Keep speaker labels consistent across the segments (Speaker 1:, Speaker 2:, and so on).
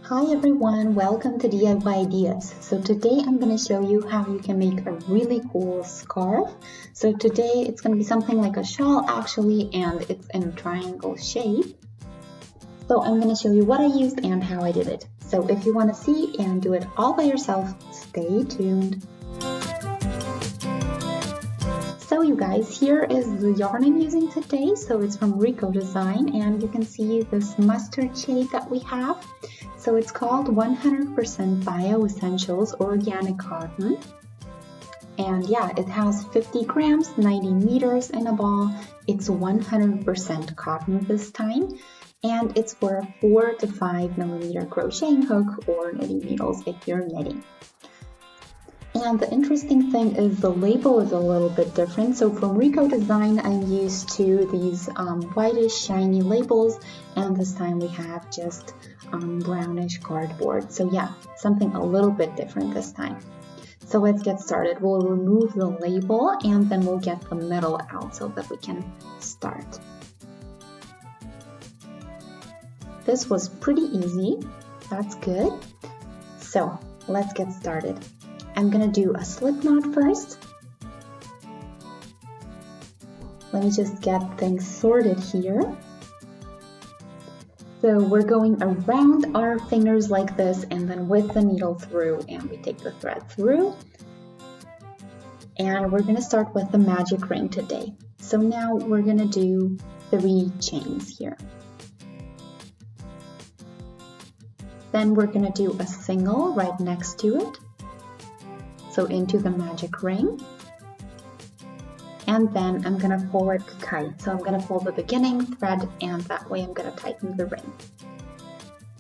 Speaker 1: Hi everyone, welcome to DIY Ideas. So today I'm going to show you how you can make a really cool scarf. So today it's going to be something like a shawl actually, and it's in a triangle shape. So I'm going to show you what I used and how I did it. So if you want to see and do it all by yourself, stay tuned. So you guys, here is the yarn I'm using today. So it's from Rico Design, and you can see this mustard shade that we have. So it's called 100% Bio Essentials Organic Cotton. And yeah, it has 50 grams, 90 meters in a ball. It's 100% cotton this time. And it's for a 4 to 5 millimeter crocheting hook or knitting needles if you're knitting. And the interesting thing is the label is a little bit different. So from Rico Design, I'm used to these whitish shiny labels, and this time we have just brownish cardboard. So yeah, something a little bit different this time. So let's get started. We'll remove the label and then we'll get the metal out so that we can start. This was pretty easy. That's good. So let's get started. I'm gonna do a slip knot first. Let me just get things sorted here. So we're going around our fingers like this and then with the needle through, and we take the thread through. And we're gonna start with the magic ring today. So now we're gonna do 3 chains here. Then we're gonna do a single right next to it. So into the magic ring, and then I'm going to pull it tight. So I'm going to pull the beginning thread, and that way I'm going to tighten the ring.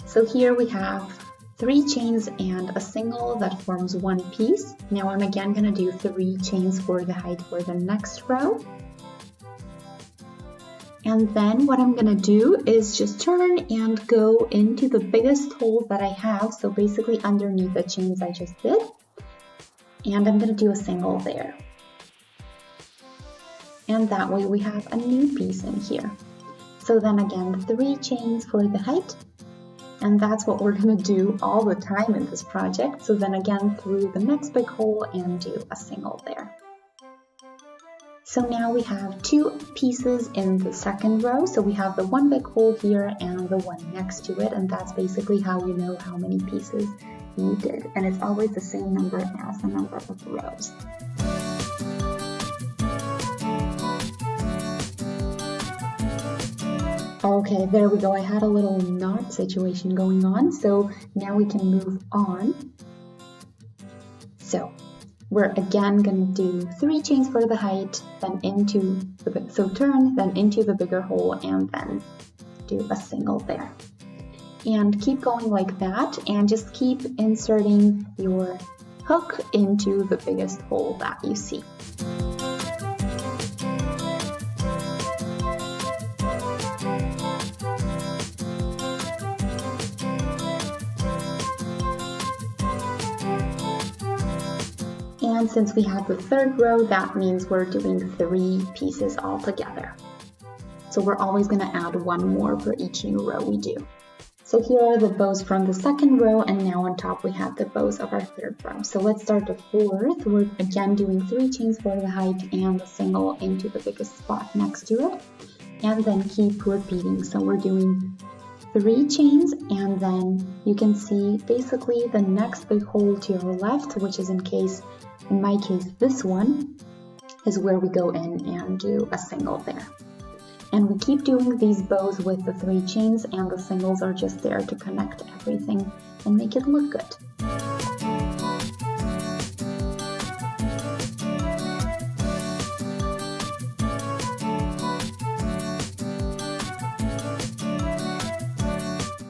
Speaker 1: So here we have 3 chains and a single that forms one piece. Now I'm again going to do 3 chains for the height for the next row. And then what I'm going to do is just turn and go into the biggest hole that I have. So basically underneath the chains I just did. And I'm going to do a single there. And that way we have a new piece in here. So then again, 3 chains for the height. And that's what we're going to do all the time in this project. So then again, through the next big hole and do a single there. So now we have 2 pieces in the second row. So we have the one big hole here and the one next to it. And that's basically how you know how many pieces you did, and it's always the same number as the number of rows. Okay, there we go. I had a little knot situation going on, so now we can move on. So we're again going to do 3 chains for the height, then into the turn, then into the bigger hole, and then do a single there. And keep going like that, and just keep inserting your hook into the biggest hole that you see. And since we have the 3rd row, that means we're doing 3 pieces all together. So we're always going to add 1 more for each new row we do. So here are the bows from the 2nd row, and now on top we have the bows of our 3rd row. So let's start the 4th. We're again doing 3 chains for the height and a single into the biggest spot next to it. And then keep repeating. So we're doing 3 chains, and then you can see basically the next big hole to your left, which is in my case, this one, is where we go in and do a single there. And we keep doing these bows with the 3 chains, and the singles are just there to connect everything and make it look good.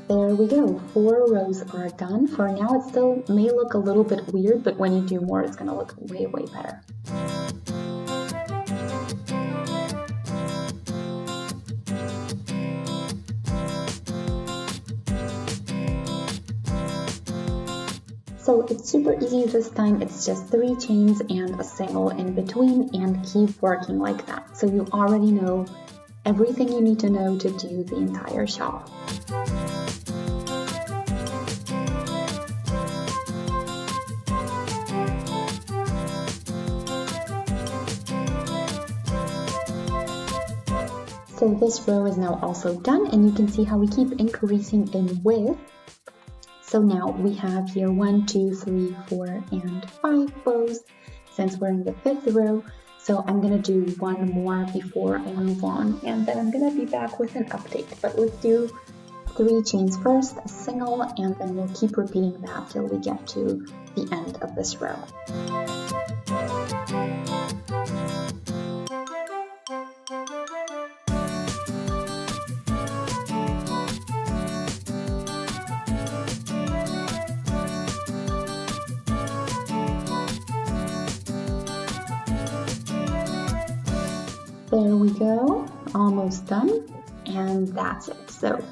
Speaker 1: There we go, 4 rows are done. For now it still may look a little bit weird, but when you do more it's going to look way, way better. So it's super easy this time. It's just 3 chains and a single in between, and keep working like that. So you already know everything you need to know to do the entire shawl. So this row is now also done, and you can see how we keep increasing in width. So now we have here 1, 2, 3, 4, and 5 bows since we're in the 5th row. So I'm gonna do one more before I move on, and then I'm gonna be back with an update. But let's do 3 chains first, a single, and then we'll keep repeating that till we get to the end of this row. There we go, almost done, and that's it. So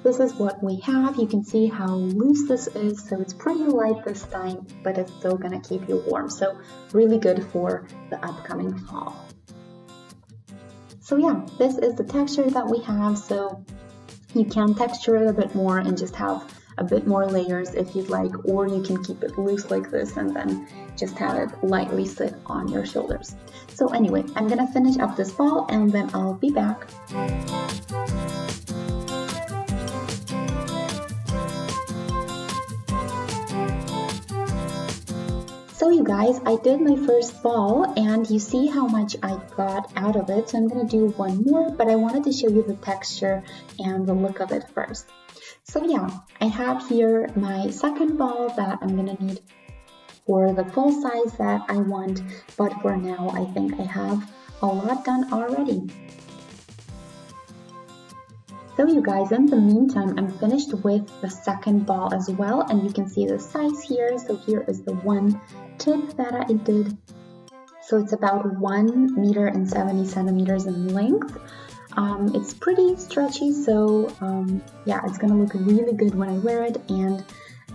Speaker 1: this is what we have. You can see how loose this is, so it's pretty light this time, but it's still gonna keep you warm. So really good for the upcoming fall. So yeah, this is the texture that we have. So you can texture it a bit more and just have a bit more layers if you'd like, or you can keep it loose like this and then just have it lightly sit on your shoulders. So anyway, I'm gonna finish up this ball and then I'll be back. So you guys, I did my first ball and you see how much I got out of it. So I'm gonna do one more, but I wanted to show you the texture and the look of it first. So yeah, I have here my second ball that I'm gonna need for the full size that I want, but for now I think I have a lot done already. So you guys, in the meantime, I'm finished with the second ball as well, and you can see the size here. So here is the one tip that I did. So it's about 1 meter and 70 centimeters in length. It's pretty stretchy, so yeah, it's gonna look really good when I wear it, and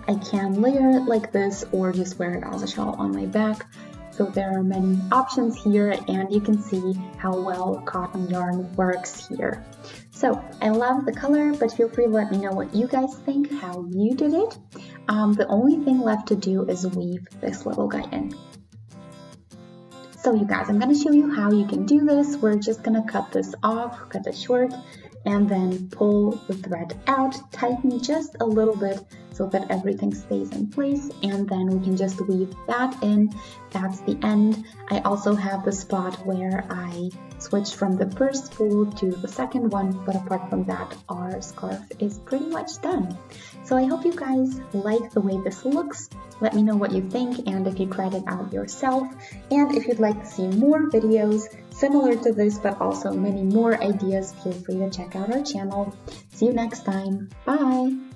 Speaker 1: I can layer it like this or just wear it as a shawl on my back. So there are many options here, and you can see how well cotton yarn works here. So I love the color, but feel free to let me know what you guys think, how you did it. The only thing left to do is weave this little guy in. So you guys, I'm gonna show you how you can do this. We're just gonna cut this off, cut it short, and then pull the thread out, tighten just a little bit so that everything stays in place, and then we can just weave that in. That's the end. I also have the spot where I switched from the first spool to the second one, but apart from that, our scarf is pretty much done. So I hope you guys like the way this looks. Let me know what you think and if you tried it out yourself. And if you'd like to see more videos similar to this, but also many more ideas, feel free to check out our channel. See you next time. Bye!